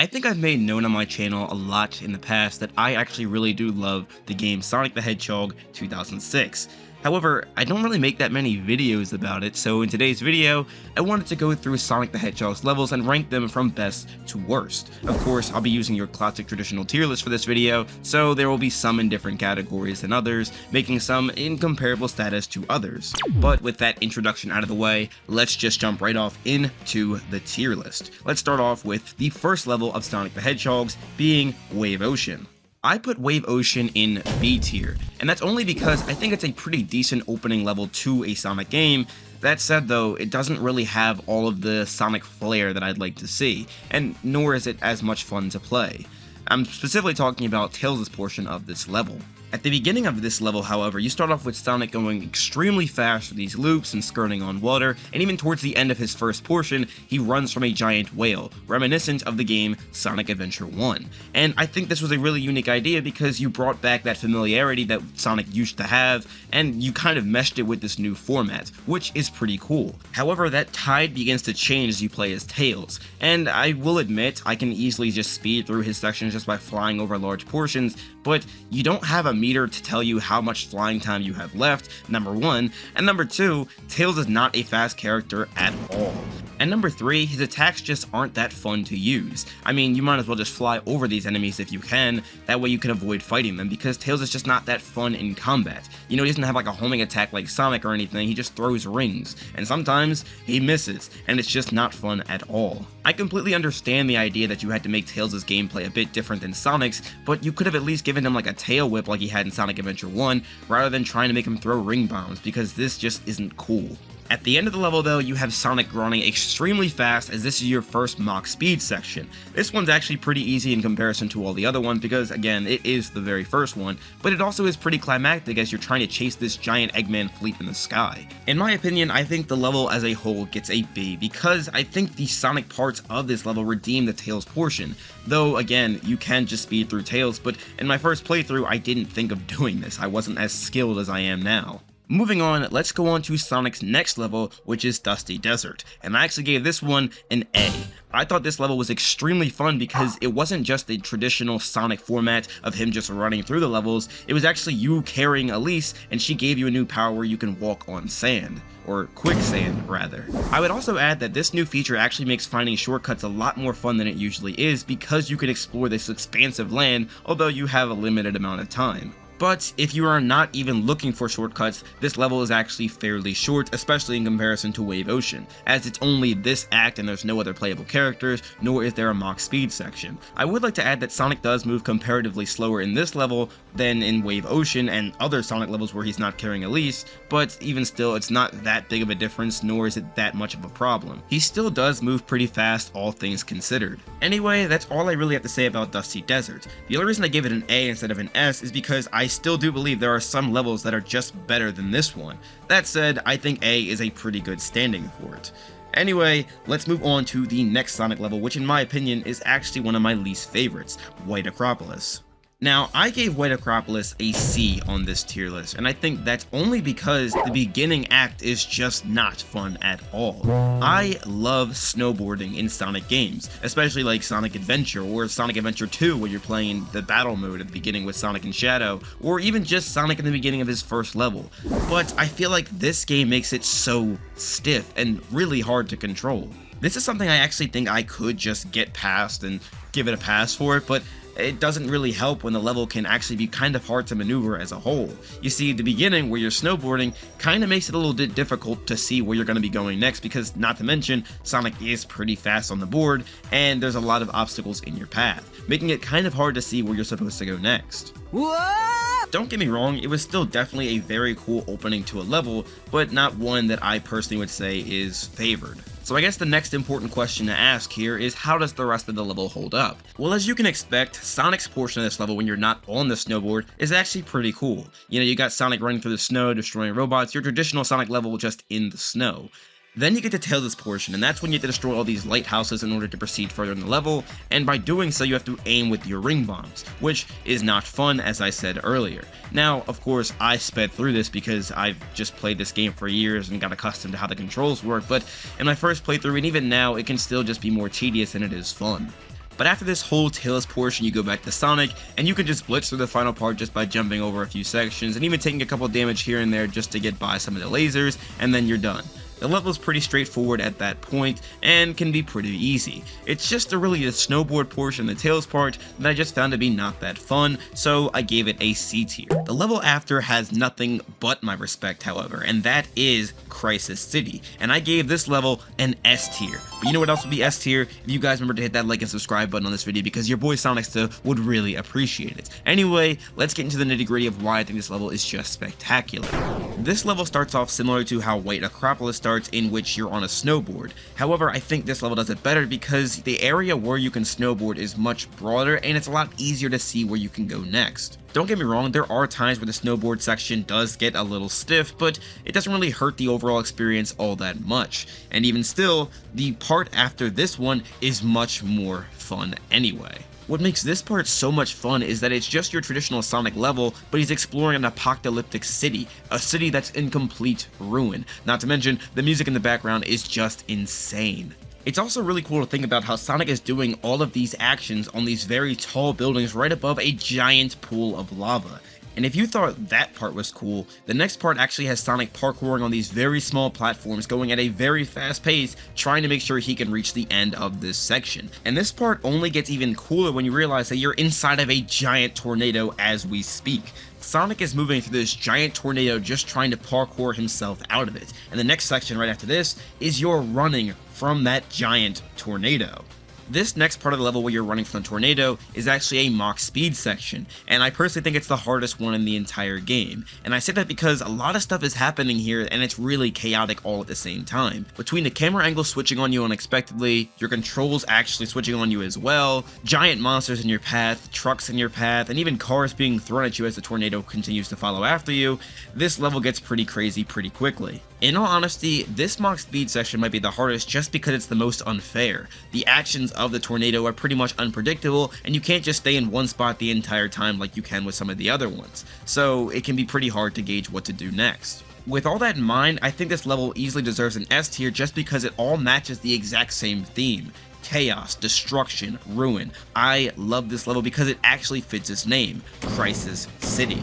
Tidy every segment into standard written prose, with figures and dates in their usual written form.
I think I've made known on my channel a lot in the past that I actually really do love the game Sonic the Hedgehog 2006. However, I don't really make that many videos about it, so in today's video, I wanted to go through Sonic the Hedgehog's levels and rank them from best to worst. Of course, I'll be using your classic traditional tier list for this video, so there will be some in different categories than others, making some in comparable status to others. But with that introduction out of the way, let's just jump right off into the tier list. Let's start off with the first level of Sonic the Hedgehog's being Wave Ocean. I put Wave Ocean in B tier, and that's only because I think it's a pretty decent opening level to a Sonic game. That said though, it doesn't really have all of the Sonic flair that I'd like to see, and nor is it as much fun to play. I'm specifically talking about Tails' portion of this level. At the beginning of this level, however, you start off with Sonic going extremely fast through these loops and skirting on water, and even towards the end of his first portion, he runs from a giant whale, reminiscent of the game Sonic Adventure 1. And I think this was a really unique idea because you brought back that familiarity that Sonic used to have, and you kind of meshed it with this new format, which is pretty cool. However, that tide begins to change as you play as Tails, and I will admit, I can easily just speed through his sections just by flying over large portions, but you don't have a meter to tell you how much flying time you have left, number one, and number two, Tails is not a fast character at all. And number three, his attacks just aren't that fun to use. I mean, you might as well just fly over these enemies if you can, that way you can avoid fighting them, because Tails is just not that fun in combat. You know, he doesn't have like a homing attack like Sonic or anything, he just throws rings, and sometimes he misses, and it's just not fun at all. I completely understand the idea that you had to make Tails' gameplay a bit different than Sonic's, but you could have at least given him like a tail whip like he had in Sonic Adventure 1, rather than trying to make him throw ring bombs, because this just isn't cool. At the end of the level though, you have Sonic running extremely fast as this is your first Mach Speed section. This one's actually pretty easy in comparison to all the other ones because, again, it is the very first one, but it also is pretty climactic as you're trying to chase this giant Eggman fleet in the sky. In my opinion, I think the level as a whole gets a B because I think the Sonic parts of this level redeem the Tails portion. Though, again, you can just speed through Tails, but in my first playthrough, I didn't think of doing this. I wasn't as skilled as I am now. Moving on, let's go on to Sonic's next level, which is Dusty Desert, and I actually gave this one an A. I thought this level was extremely fun because it wasn't just the traditional Sonic format of him just running through the levels, it was actually you carrying Elise, and she gave you a new power where you can walk on sand. Or quicksand, rather. I would also add that this new feature actually makes finding shortcuts a lot more fun than it usually is because you can explore this expansive land, although you have a limited amount of time. But if you are not even looking for shortcuts, this level is actually fairly short, especially in comparison to Wave Ocean, as it's only this act and there's no other playable characters, nor is there a Mach Speed section. I would like to add that Sonic does move comparatively slower in this level than in Wave Ocean and other Sonic levels where he's not carrying Elise, but even still, it's not that big of a difference, nor is it that much of a problem. He still does move pretty fast, all things considered. Anyway, that's all I really have to say about Dusty Desert. The only reason I gave it an A instead of an S is because I still do believe there are some levels that are just better than this one. That said, I think A is a pretty good standing for it. Anyway, let's move on to the next Sonic level, which in my opinion is actually one of my least favorites, White Acropolis. Now, I gave White Acropolis a C on this tier list, and I think that's only because the beginning act is just not fun at all. I love snowboarding in Sonic games, especially like Sonic Adventure or Sonic Adventure 2 where you're playing the battle mode at the beginning with Sonic and Shadow, or even just Sonic in the beginning of his first level. But I feel like this game makes it so stiff and really hard to control. This is something I actually think I could just get past and give it a pass for it, but it doesn't really help when the level can actually be kind of hard to maneuver as a whole. You see, the beginning where you're snowboarding kind of makes it a little bit difficult to see where you're going to be going next because, not to mention, Sonic is pretty fast on the board and there's a lot of obstacles in your path, making it kind of hard to see where you're supposed to go next. What? Don't get me wrong, it was still definitely a very cool opening to a level, but not one that I personally would say is favored. So I guess the next important question to ask here is, how does the rest of the level hold up? Well, as you can expect, Sonic's portion of this level when you're not on the snowboard is actually pretty cool. You know, you got Sonic running through the snow, destroying robots, your traditional Sonic level just in the snow. Then you get to Tails' portion, and that's when you have to destroy all these lighthouses in order to proceed further in the level, and by doing so you have to aim with your ring bombs, which is not fun as I said earlier. Now, of course, I sped through this because I've just played this game for years and got accustomed to how the controls work, but in my first playthrough and even now, it can still just be more tedious than it is fun. But after this whole Tails portion, you go back to Sonic, and you can just blitz through the final part just by jumping over a few sections, and even taking a couple damage here and there just to get by some of the lasers, and then you're done. The level is pretty straightforward at that point, and can be pretty easy. It's just really the snowboard portion, the Tails part, that I just found to be not that fun, so I gave it a C tier. The level after has nothing but my respect, however, and that is Crisis City, and I gave this level an S tier. But you know what else would be S tier? If you guys remember to hit that like and subscribe button on this video, because your boy Sonicsta would really appreciate it. Anyway, let's get into the nitty gritty of why I think this level is just spectacular. This level starts off similar to how White Acropolis starts, in which you're on a snowboard. However, I think this level does it better because the area where you can snowboard is much broader, and it's a lot easier to see where you can go next. Don't get me wrong, there are times where the snowboard section does get a little stiff, but it doesn't really hurt the overall experience all that much. And even still, the part after this one is much more fun anyway. What makes this part so much fun is that it's just your traditional Sonic level, but he's exploring an apocalyptic city, a city that's in complete ruin. Not to mention, the music in the background is just insane. It's also really cool to think about how Sonic is doing all of these actions on these very tall buildings right above a giant pool of lava. And if you thought that part was cool, the next part actually has Sonic parkouring on these very small platforms, going at a very fast pace, trying to make sure he can reach the end of this section. And this part only gets even cooler when you realize that you're inside of a giant tornado as we speak. Sonic is moving through this giant tornado just trying to parkour himself out of it. And the next section right after this is you're running from that giant tornado. This next part of the level where you're running from the tornado is actually a Mach speed section, and I personally think it's the hardest one in the entire game. And I say that because a lot of stuff is happening here and it's really chaotic all at the same time. Between the camera angle switching on you unexpectedly, your controls actually switching on you as well, giant monsters in your path, trucks in your path, and even cars being thrown at you as the tornado continues to follow after you, this level gets pretty crazy pretty quickly. In all honesty, this Mach speed section might be the hardest just because it's the most unfair. The actions of the tornado are pretty much unpredictable, and you can't just stay in one spot the entire time like you can with some of the other ones, so it can be pretty hard to gauge what to do next. With all that in mind, I think this level easily deserves an S tier just because it all matches the exact same theme. Chaos, destruction, ruin. I love this level because it actually fits its name, Crisis City.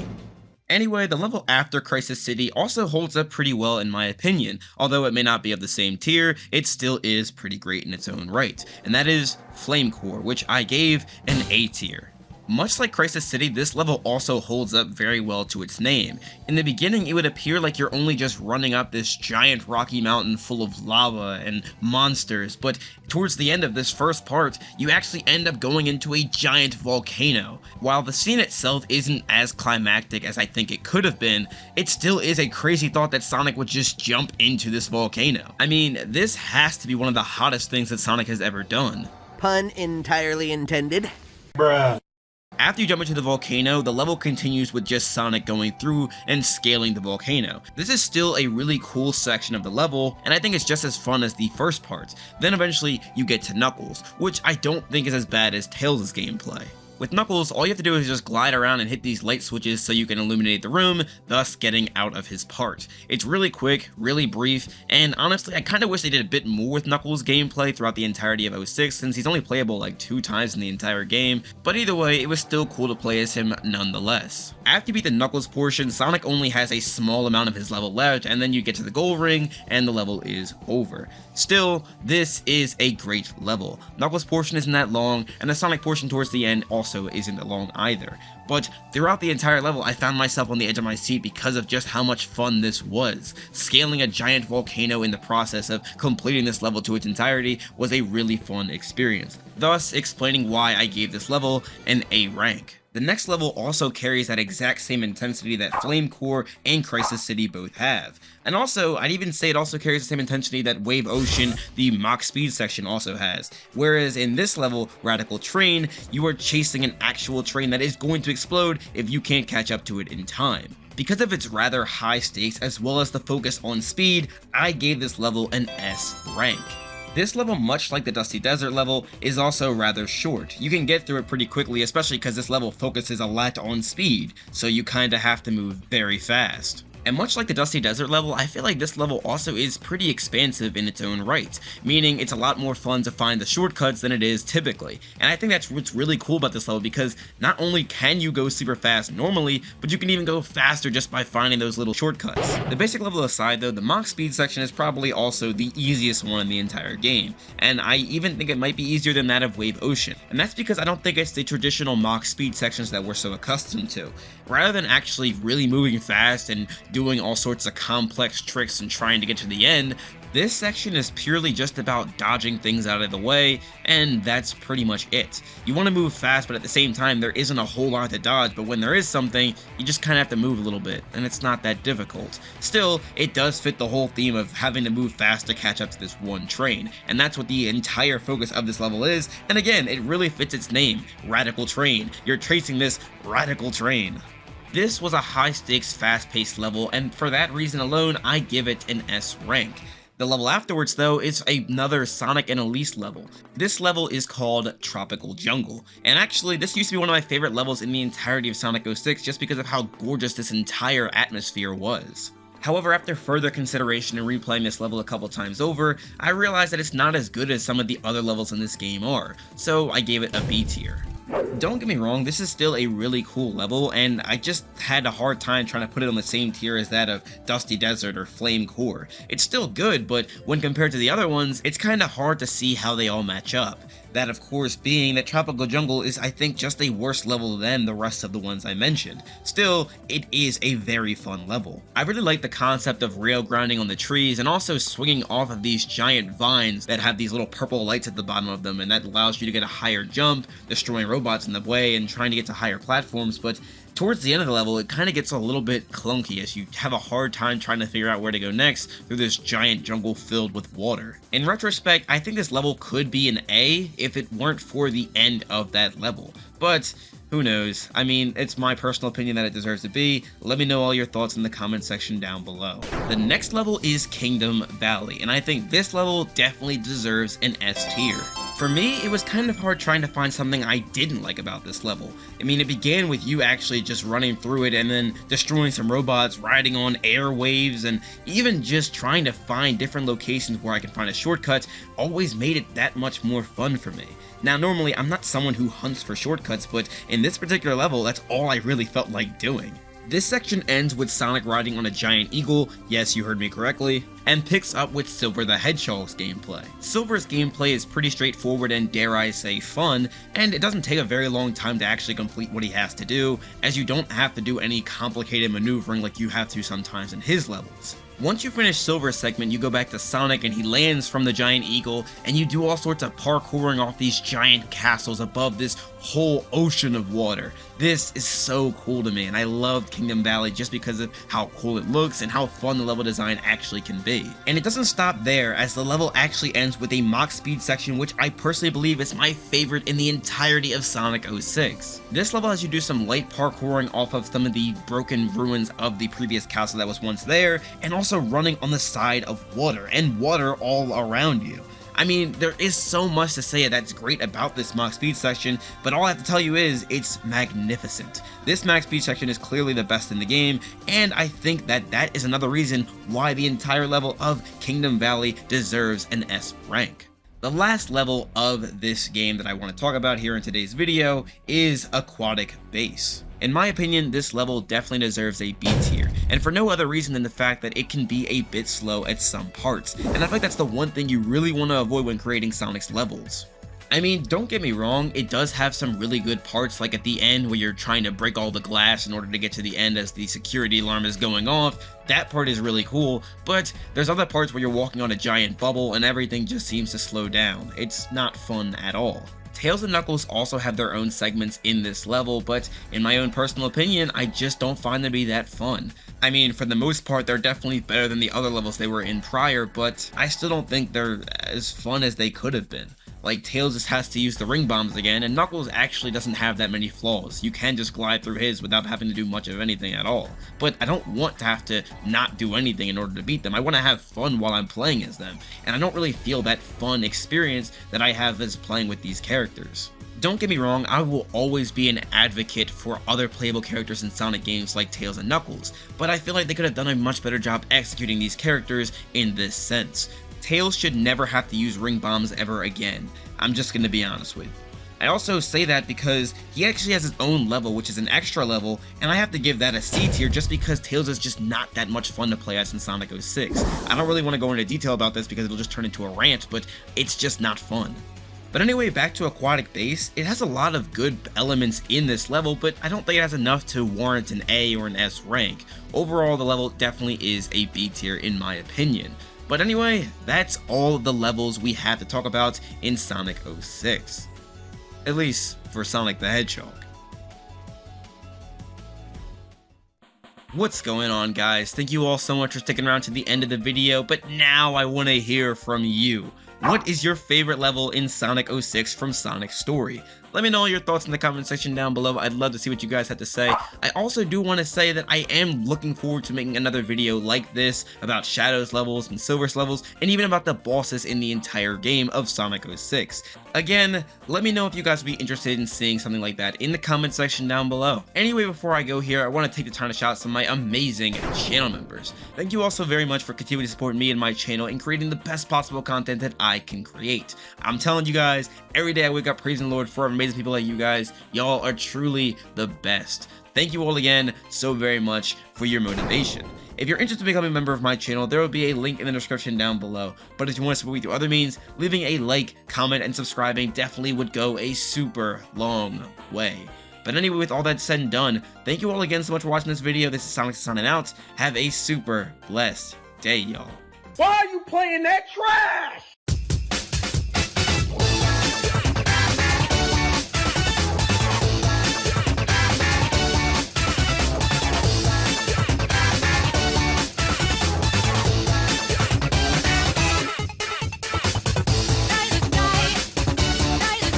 Anyway, the level after Crisis City also holds up pretty well in my opinion. Although it may not be of the same tier, it still is pretty great in its own right. And that is Flame Core, which I gave an A tier. Much like Crisis City, this level also holds up very well to its name. In the beginning, it would appear like you're only just running up this giant rocky mountain full of lava and monsters, but towards the end of this first part, you actually end up going into a giant volcano. While the scene itself isn't as climactic as I think it could have been, it still is a crazy thought that Sonic would just jump into this volcano. I mean, this has to be one of the hottest things that Sonic has ever done. Pun entirely intended. Bruh. After you jump into the volcano, the level continues with just Sonic going through and scaling the volcano. This is still a really cool section of the level, and I think it's just as fun as the first part. Then eventually you get to Knuckles, which I don't think is as bad as Tails' gameplay. With Knuckles, all you have to do is just glide around and hit these light switches so you can illuminate the room, thus getting out of his part. It's really quick, really brief, and honestly, I kinda wish they did a bit more with Knuckles' gameplay throughout the entirety of 06, since he's only playable like 2 times in the entire game, but either way, it was still cool to play as him nonetheless. After you beat the Knuckles portion, Sonic only has a small amount of his level left, and then you get to the gold ring, and the level is over. Still, this is a great level. Knuckles' portion isn't that long, and the Sonic portion towards the end also isn't long either. But throughout the entire level, I found myself on the edge of my seat because of just how much fun this was. Scaling a giant volcano in the process of completing this level to its entirety was a really fun experience, thus explaining why I gave this level an A rank. The next level also carries that exact same intensity that Flame Core and Crisis City both have. And also, I'd even say it also carries the same intensity that Wave Ocean, the Mach Speed section, also has. Whereas in this level, Radical Train, you are chasing an actual train that is going to explode if you can't catch up to it in time. Because of its rather high stakes as well as the focus on speed, I gave this level an S rank. This level, much like the Dusty Desert level, is also rather short. You can get through it pretty quickly, especially because this level focuses a lot on speed, so you kinda have to move very fast. And much like the Dusty Desert level, I feel like this level also is pretty expansive in its own right, meaning it's a lot more fun to find the shortcuts than it is typically. And I think that's what's really cool about this level, because not only can you go super fast normally, but you can even go faster just by finding those little shortcuts. The basic level aside though, the Mach Speed section is probably also the easiest one in the entire game, and I even think it might be easier than that of Wave Ocean. And that's because I don't think it's the traditional Mach Speed sections that we're so accustomed to. Rather than actually really moving fast and doing all sorts of complex tricks and trying to get to the end, this section is purely just about dodging things out of the way, and that's pretty much it. You want to move fast, but at the same time, there isn't a whole lot to dodge, but when there is something, you just kind of have to move a little bit, and it's not that difficult. Still, it does fit the whole theme of having to move fast to catch up to this one train, and that's what the entire focus of this level is, and again, it really fits its name, Radical Train. You're chasing this radical train. This was a high-stakes, fast-paced level, and for that reason alone, I give it an S rank. The level afterwards, though, is another Sonic and Elise level. This level is called Tropical Jungle, and actually, this used to be one of my favorite levels in the entirety of Sonic 06 just because of how gorgeous this entire atmosphere was. However, after further consideration and replaying this level a couple times over, I realized that it's not as good as some of the other levels in this game are, so I gave it a B tier. Don't get me wrong, this is still a really cool level, and I just had a hard time trying to put it on the same tier as that of Dusty Desert or Flame Core. It's still good, but when compared to the other ones, it's kinda hard to see how they all match up. That, of course, being that Tropical Jungle is, I think, just a worse level than the rest of the ones I mentioned. Still, it is a very fun level. I really like the concept of rail grinding on the trees and also swinging off of these giant vines that have these little purple lights at the bottom of them, and that allows you to get a higher jump, destroying robots in the way and trying to get to higher platforms, but towards the end of the level, it kind of gets a little bit clunky as you have a hard time trying to figure out where to go next through this giant jungle filled with water. In retrospect, I think this level could be an A if it weren't for the end of that level, but who knows? I mean, it's my personal opinion that it deserves a B. Let me know all your thoughts in the comment section down below. The next level is Kingdom Valley, and I think this level definitely deserves an S tier. For me, it was kind of hard trying to find something I didn't like about this level. I mean, it began with you actually just running through it and then destroying some robots, riding on airwaves, and even just trying to find different locations where I can find a shortcut always made it that much more fun for me. Now, normally, I'm not someone who hunts for shortcuts, but in this particular level, that's all I really felt like doing. This section ends with Sonic riding on a giant eagle, yes, you heard me correctly, and picks up with Silver the Hedgehog's gameplay. Silver's gameplay is pretty straightforward and, dare I say, fun, and it doesn't take a very long time to actually complete what he has to do, as you don't have to do any complicated maneuvering like you have to sometimes in his levels. Once you finish Silver's segment, you go back to Sonic and he lands from the giant eagle, and you do all sorts of parkouring off these giant castles above this whole ocean of water. This is so cool to me, and I loved Kingdom Valley just because of how cool it looks and how fun the level design actually can be. And it doesn't stop there, as the level actually ends with a Mach Speed section, which I personally believe is my favorite in the entirety of Sonic 06. This level has you do some light parkouring off of some of the broken ruins of the previous castle that was once there, and also running on the side of water, and water all around you. I mean, there is so much to say that's great about this Mach Speed section, but all I have to tell you is, it's magnificent. This Mach Speed section is clearly the best in the game, and I think that that is another reason why the entire level of Kingdom Valley deserves an S rank. The last level of this game that I want to talk about here in today's video is Aquatic Base. In my opinion, this level definitely deserves a B tier, and for no other reason than the fact that it can be a bit slow at some parts, and I feel like that's the one thing you really want to avoid when creating Sonic's levels. I mean, don't get me wrong, it does have some really good parts, like at the end where you're trying to break all the glass in order to get to the end as the security alarm is going off. That part is really cool, but there's other parts where you're walking on a giant bubble and everything just seems to slow down. It's not fun at all. Tails and Knuckles also have their own segments in this level, but in my own personal opinion, I just don't find them to be that fun. I mean, for the most part, they're definitely better than the other levels they were in prior, but I still don't think they're as fun as they could have been. Like, Tails just has to use the ring bombs again, and Knuckles actually doesn't have that many flaws. You can just glide through his without having to do much of anything at all. But I don't want to have to not do anything in order to beat them. I want to have fun while I'm playing as them, and I don't really feel that fun experience that I have as playing with these characters. Don't get me wrong, I will always be an advocate for other playable characters in Sonic games like Tails and Knuckles, but I feel like they could have done a much better job executing these characters in this sense. Tails should never have to use ring bombs ever again. I'm just gonna be honest with you. I also say that because he actually has his own level, which is an extra level, and I have to give that a C tier just because Tails is just not that much fun to play as in Sonic 06. I don't really want to go into detail about this because it'll just turn into a rant, but it's just not fun. But anyway, back to Aquatic Base, it has a lot of good elements in this level, but I don't think it has enough to warrant an A or an S rank. Overall, the level definitely is a B tier in my opinion. But anyway, that's all of the levels we have to talk about in Sonic 06. At least for Sonic the Hedgehog. What's going on, guys? Thank you all so much for sticking around to the end of the video, but now I want to hear from you. What is your favorite level in Sonic 06 from Sonic's story? Let me know your thoughts in the comment section down below. I'd love to see what you guys have to say. I also do want to say that I am looking forward to making another video like this about Shadows levels and Silver's levels, and even about the bosses in the entire game of Sonic 06. Again, let me know if you guys would be interested in seeing something like that in the comment section down below. Anyway, before I go here, I want to take the time to shout out some of my amazing channel members. Thank you all so very much for continuing to support me and my channel and creating the best possible content that I can create. I'm telling you guys, every day I wake up praising the Lord for amazing people like you guys. Y'all are truly the best. Thank you all again so very much for your motivation. If you're interested in becoming a member of my channel, there will be a link in the description down below. But if you want to support me through other means, leaving a like, comment, and subscribing definitely would go a super long way. But anyway, with all that said and done, thank you all again so much for watching this video. This is Sonicsta signing out. Have a super blessed day, y'all. Why are you playing that trash?